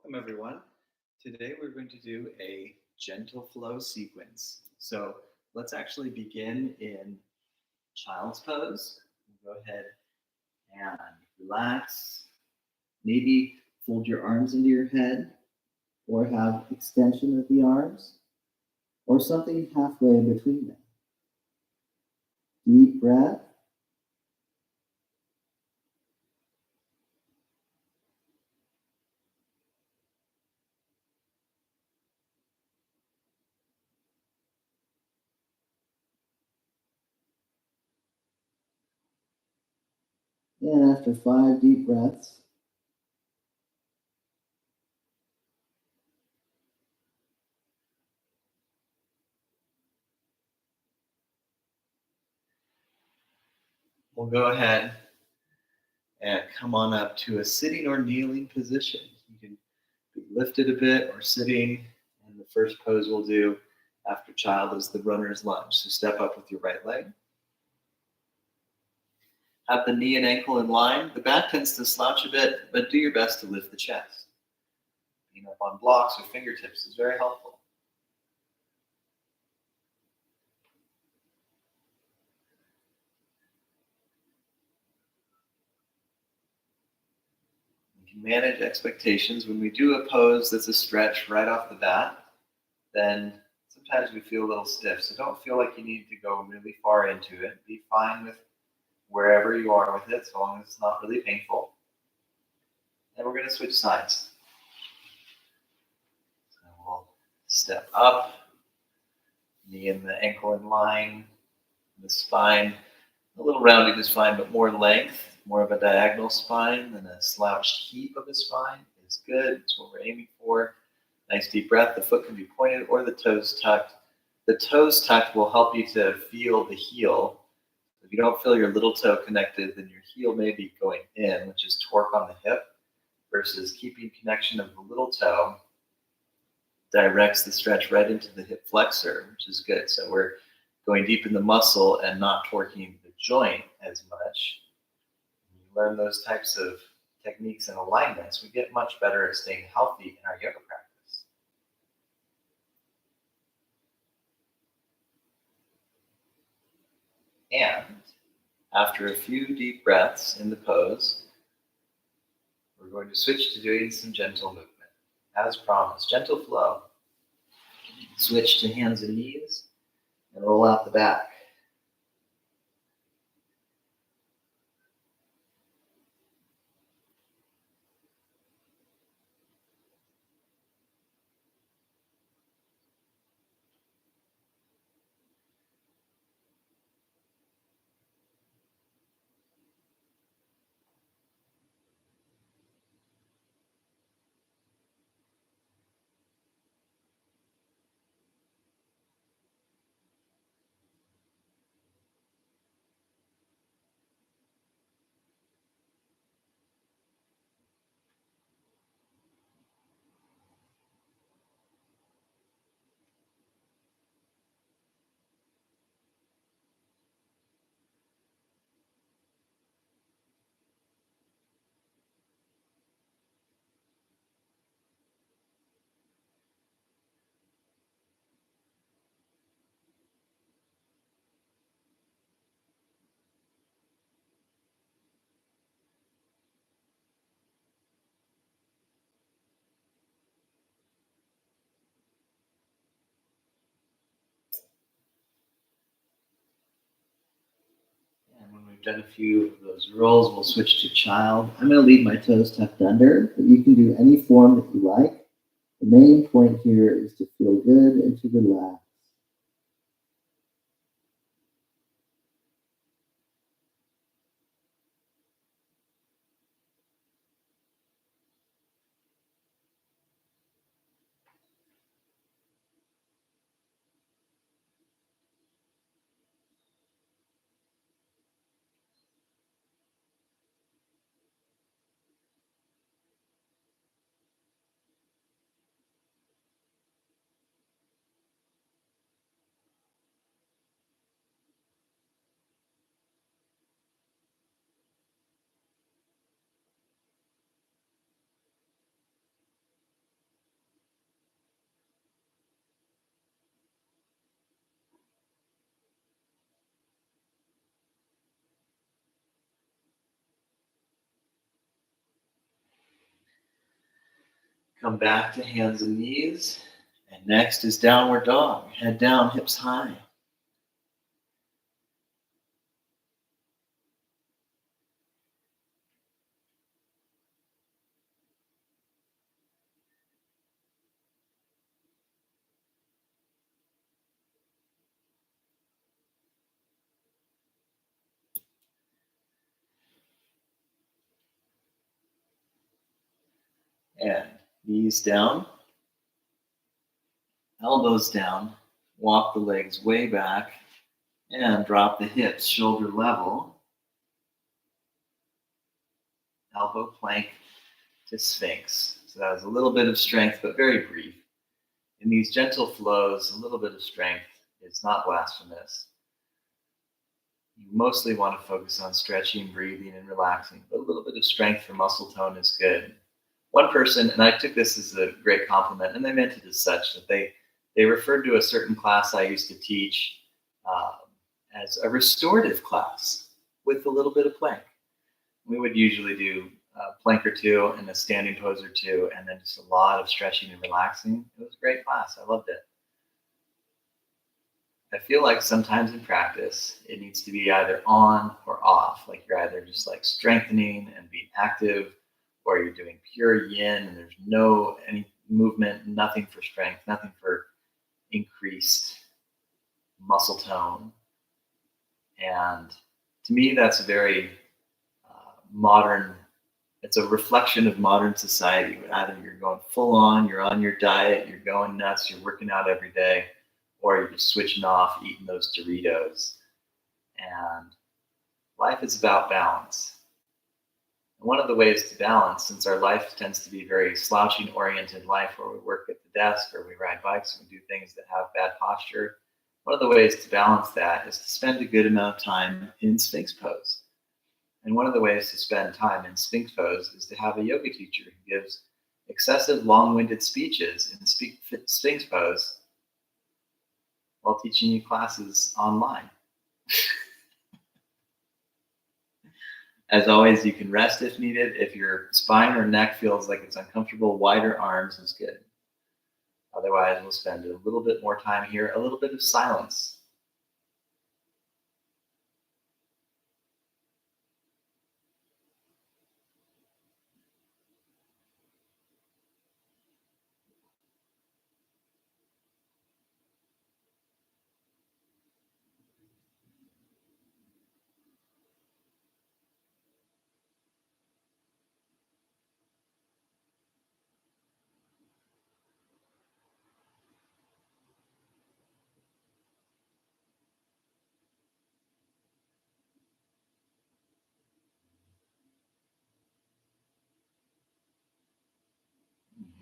Welcome everyone. Today we're going to do a gentle flow sequence. So let's actually begin in child's pose. Go ahead and relax. Maybe fold your arms into your head or have extension of the arms or something halfway in between them. Deep breath. And after 5 deep breaths, we'll go ahead and come on up to a sitting or kneeling position. You can be lifted a bit or sitting, and the first pose we'll do after child is the runner's lunge. So step up with your right leg. Have the knee and ankle in line. The back tends to slouch a bit, but do your best to lift the chest. Being up on blocks or fingertips is very helpful. You can manage expectations. When we do a pose that's a stretch right off the bat, then sometimes we feel a little stiff. So don't feel like you need to go really far into it. Be fine with wherever you are with it, so long as it's not really painful. And we're going to switch sides. So we'll step up, knee and the ankle in line, the spine. A little rounding is fine, but more length, more of a diagonal spine than a slouched heap of a spine is good. It's what we're aiming for. Nice deep breath. The foot can be pointed or the toes tucked. The toes tucked will help you to feel the heel. If you don't feel your little toe connected, then your heel may be going in, which is torque on the hip, versus keeping connection of the little toe directs the stretch right into the hip flexor, which is good. So we're going deep in the muscle and not torquing the joint as much. When you learn those types of techniques and alignments, we get much better at staying healthy in our yoga practice. And after a few deep breaths in the pose, we're going to switch to doing some gentle movement. As promised, gentle flow. Switch to hands and knees and roll out the back. And when we've done a few of those rolls, we'll switch to child. I'm going to leave my toes tucked under, but you can do any form that you like. The main point here is to feel good and to relax. Come back to hands and knees. And next is downward dog. Head down, hips high. And knees down, elbows down. Walk the legs way back and drop the hips shoulder level. Elbow plank to Sphinx. So that was a little bit of strength, but very brief. In these gentle flows, a little bit of strength is not blasphemous. You mostly want to focus on stretching, breathing, and relaxing, but a little bit of strength for muscle tone is good. One person, and I took this as a great compliment, and they meant it as such, that they referred to a certain class I used to teach as a restorative class with a little bit of plank. We would usually do a plank or two and a standing pose or two, and then just a lot of stretching and relaxing. It was a great class. I loved it. I feel like sometimes in practice, it needs to be either on or off. Like you're either just like strengthening and being active, or you're doing pure yin and there's no any movement, nothing for strength, nothing for increased muscle tone. And to me, that's a very modern, it's a reflection of modern society. Either you're going full on, you're on your diet, you're going nuts, you're working out every day, or you're just switching off, eating those Doritos. And life is about balance. And one of the ways to balance, since our life tends to be very slouching oriented life where we work at the desk or we ride bikes and we do things that have bad posture, one of the ways to balance that is to spend a good amount of time in Sphinx pose. And one of the ways to spend time in Sphinx pose is to have a yoga teacher who gives excessive long-winded speeches in Sphinx pose while teaching you classes online. As always, you can rest if needed. If your spine or neck feels like it's uncomfortable, wider arms is good. Otherwise, we'll spend a little bit more time here, a little bit of silence.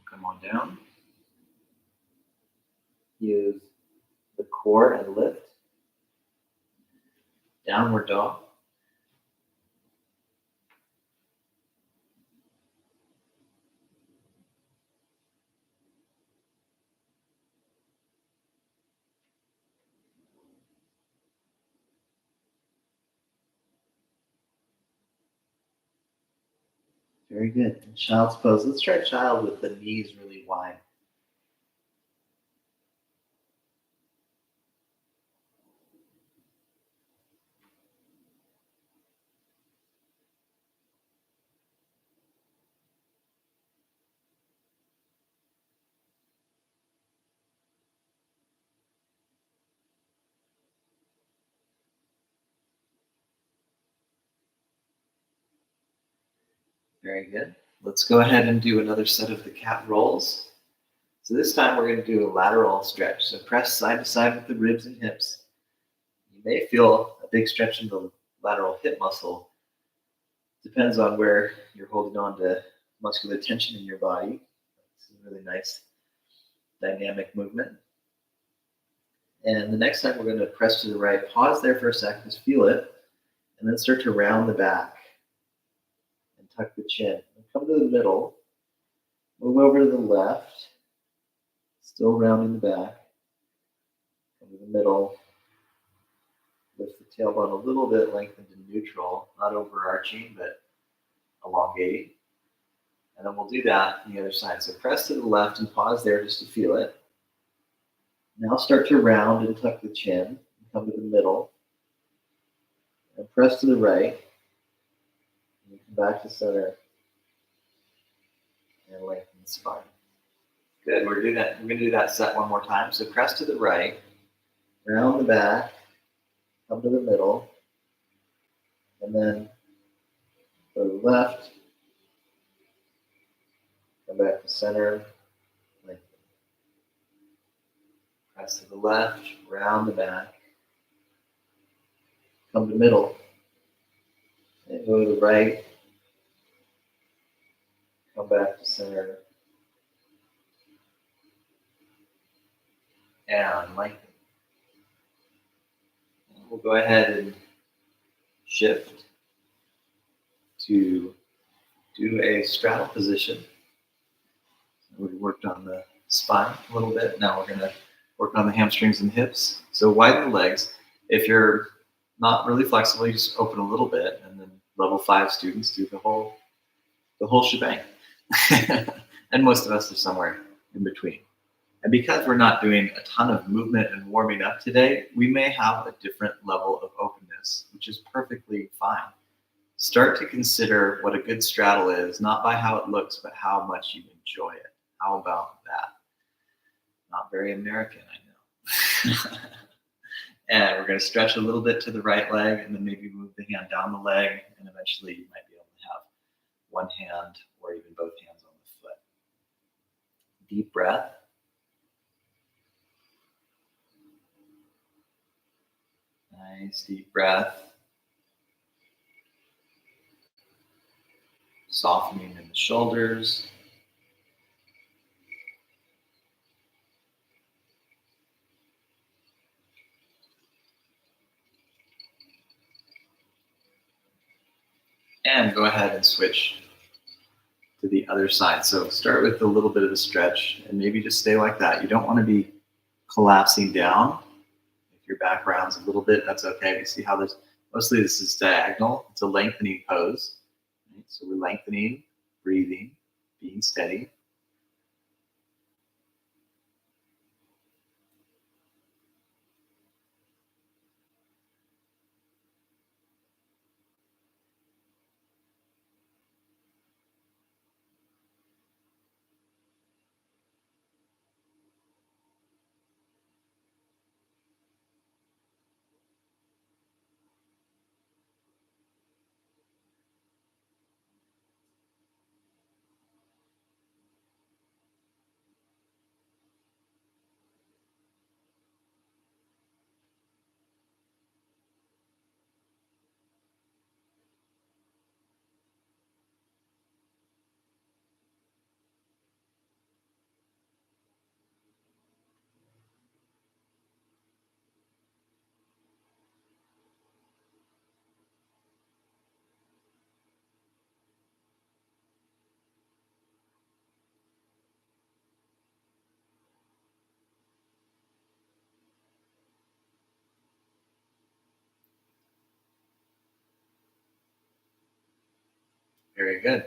Come on down. Use the core and lift. Downward dog. Very good. And child's pose. Let's try child with the knees really wide. Very good. Let's go ahead and do another set of the cat rolls. So this time we're going to do a lateral stretch. So press side to side with the ribs and hips. You may feel a big stretch in the lateral hip muscle. Depends on where you're holding on to muscular tension in your body. It's a really nice dynamic movement. And the next time we're going to press to the right, pause there for a second, just feel it, and then start to round the back and tuck the chin. And come to the middle, move over to the left, still rounding the back. Come to the middle, lift the tailbone a little bit, lengthened to neutral, not overarching, but elongating. And then we'll do that on the other side. So press to the left and pause there just to feel it. Now start to round and tuck the chin and come to the middle. And press to the right. And come back to center and lengthen the spine. Good. We're going to do that set one more time. So press to the right, round the back, come to the middle, and then go to the left, come back to center, lengthen. Press to the left, round the back, come to the middle, and go to the right, come back to center, and lengthen. And we'll go ahead and shift to do a straddle position. We worked on the spine a little bit. Now we're going to work on the hamstrings and hips. So widen the legs. If you're not really flexible, you just open a little bit, and then level 5 students do the whole shebang. And most of us are somewhere in between. And because we're not doing a ton of movement and warming up today, we may have a different level of openness, which is perfectly fine. Start to consider what a good straddle is, not by how it looks, but how much you enjoy it. How about that? Not very American, I know. And we're going to stretch a little bit to the right leg, and then maybe move the hand down the leg, and eventually you might be able to have one hand or even both hands on the foot. Deep breath. Nice deep breath. Softening in the shoulders. And go ahead and switch to the other side. So start with a little bit of a stretch and maybe just stay like that. You don't want to be collapsing down. If your back rounds a little bit, that's okay. We see how mostly this is diagonal. It's a lengthening pose. Right? So we're lengthening, breathing, being steady. Very good.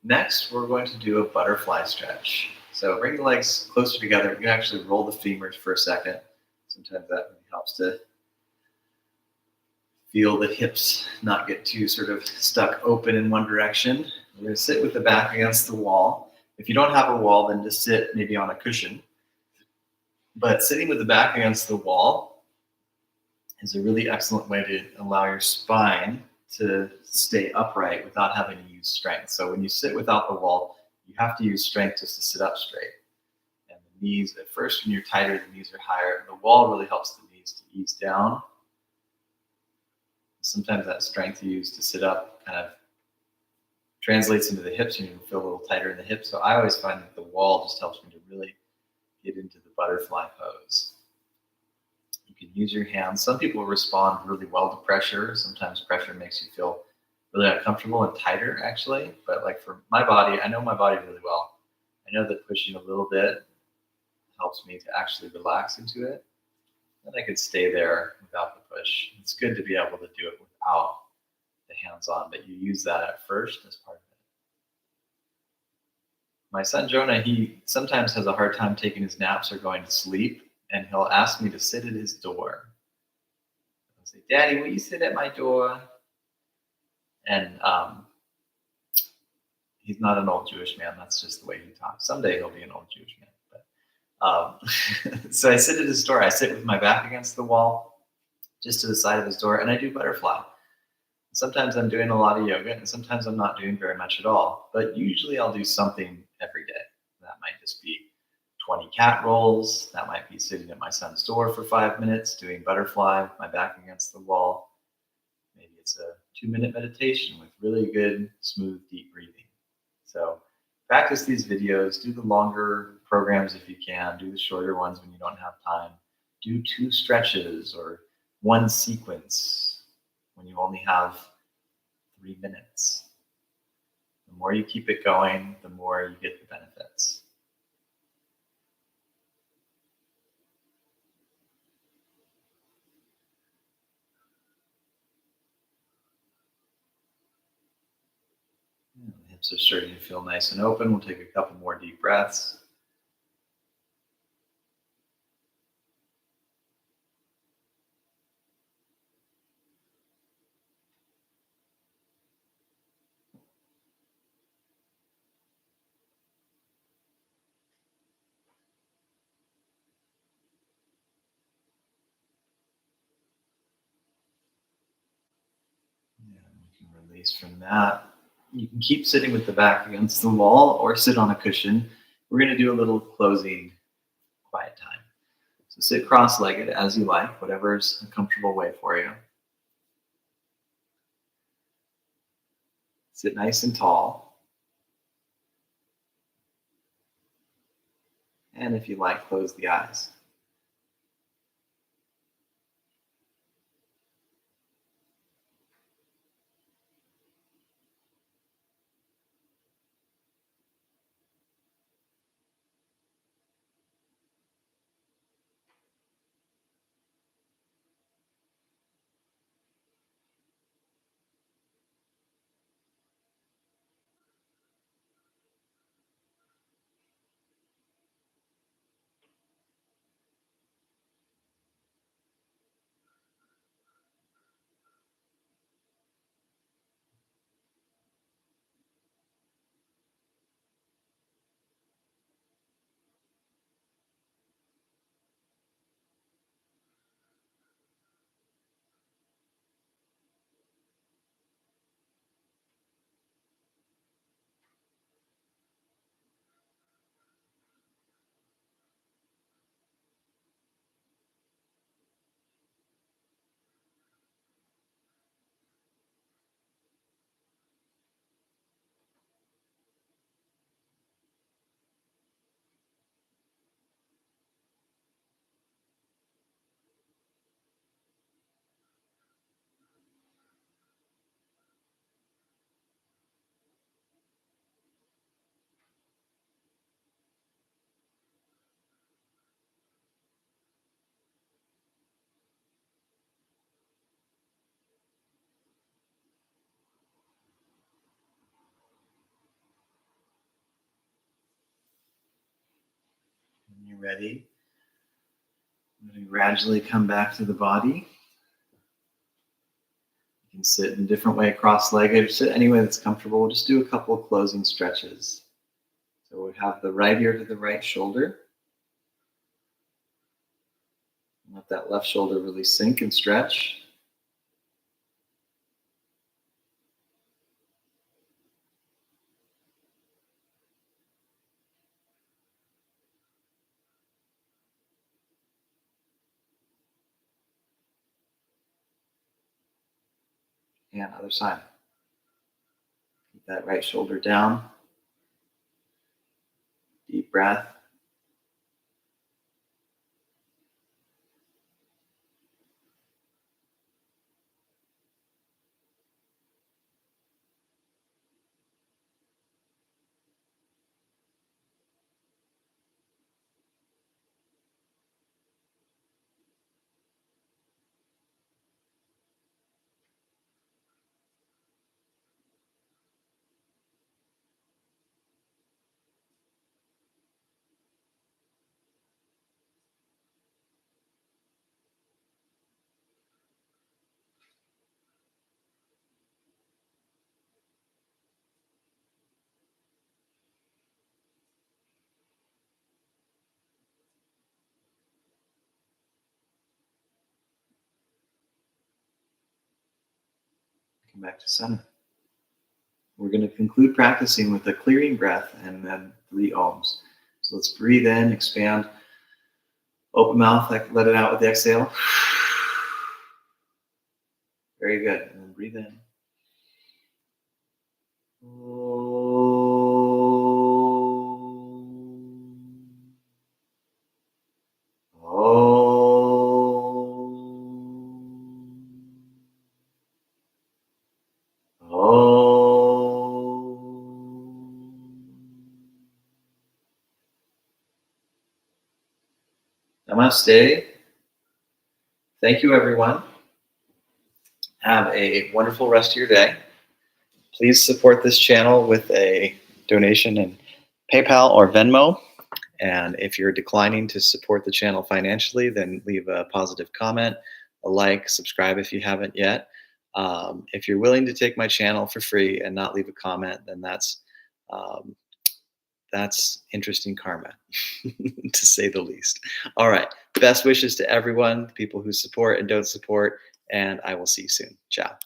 Next, we're going to do a butterfly stretch. So bring the legs closer together. You can actually roll the femurs for a second. Sometimes that really helps to feel the hips not get too sort of stuck open in one direction. We're going to sit with the back against the wall. If you don't have a wall, then just sit maybe on a cushion. But sitting with the back against the wall is a really excellent way to allow your spine to stay upright without having to use strength. So when you sit without the wall, you have to use strength just to sit up straight. And the knees, at first when you're tighter, the knees are higher. The wall really helps the knees to ease down. Sometimes that strength you use to sit up kind of translates into the hips, and you feel a little tighter in the hips. So I always find that the wall just helps me to really get into the butterfly pose. You can use your hands. Some people respond really well to pressure. Sometimes pressure makes you feel really uncomfortable and tighter, actually. But like for my body, I know my body really well. I know that pushing a little bit helps me to actually relax into it. And I could stay there without the push. It's good to be able to do it without the hands-on, but you use that at first as part of it. My son Jonah, he sometimes has a hard time taking his naps or going to sleep, and he'll ask me to sit at his door. He'll say, "Daddy, will you sit at my door?" And he's not an old Jewish man. That's just the way he talks. Someday he'll be an old Jewish man. So I sit at his door. I sit with my back against the wall, just to the side of his door, and I do butterfly. Sometimes I'm doing a lot of yoga, and sometimes I'm not doing very much at all. But usually I'll do something every day. That might just be 20 cat rolls. That might be sitting at my son's door for 5 minutes, doing butterfly with my back against the wall. Maybe it's a 2-minute meditation with really good, smooth, deep breathing. So practice these videos, do the longer programs if you can, do the shorter ones when you don't have time. Do 2 stretches or 1 sequence when you only have 3 minutes. The more you keep it going, the more you get the benefits. The hips are starting to feel nice and open. We'll take a couple more deep breaths. And we can release from that. You can keep sitting with the back against the wall or sit on a cushion. We're going to do a little closing quiet time. So sit cross-legged as you like, whatever's a comfortable way for you. Sit nice and tall. And if you like, close the eyes. When you're ready, I'm going to gradually come back to the body. You can sit in a different way, cross-legged, or sit any way that's comfortable. We'll just do a couple of closing stretches. So we have the right ear to the right shoulder. Let that left shoulder really sink and stretch. And other side. Keep that right shoulder down. Deep breath. Come back to center. We're going to conclude practicing with a clearing breath and then 3 ohms. So let's breathe in, expand, open mouth, let it out with the exhale. Very good. And then breathe in. Namaste. Thank you, everyone. Have a wonderful rest of your day. Please support this channel with a donation in PayPal or Venmo. And if you're declining to support the channel financially, then leave a positive comment, a like, subscribe if you haven't yet. If you're willing to take my channel for free and not leave a comment, then that's interesting karma, to say the least. All right. Best wishes to everyone, people who support and don't support, and I will see you soon. Ciao.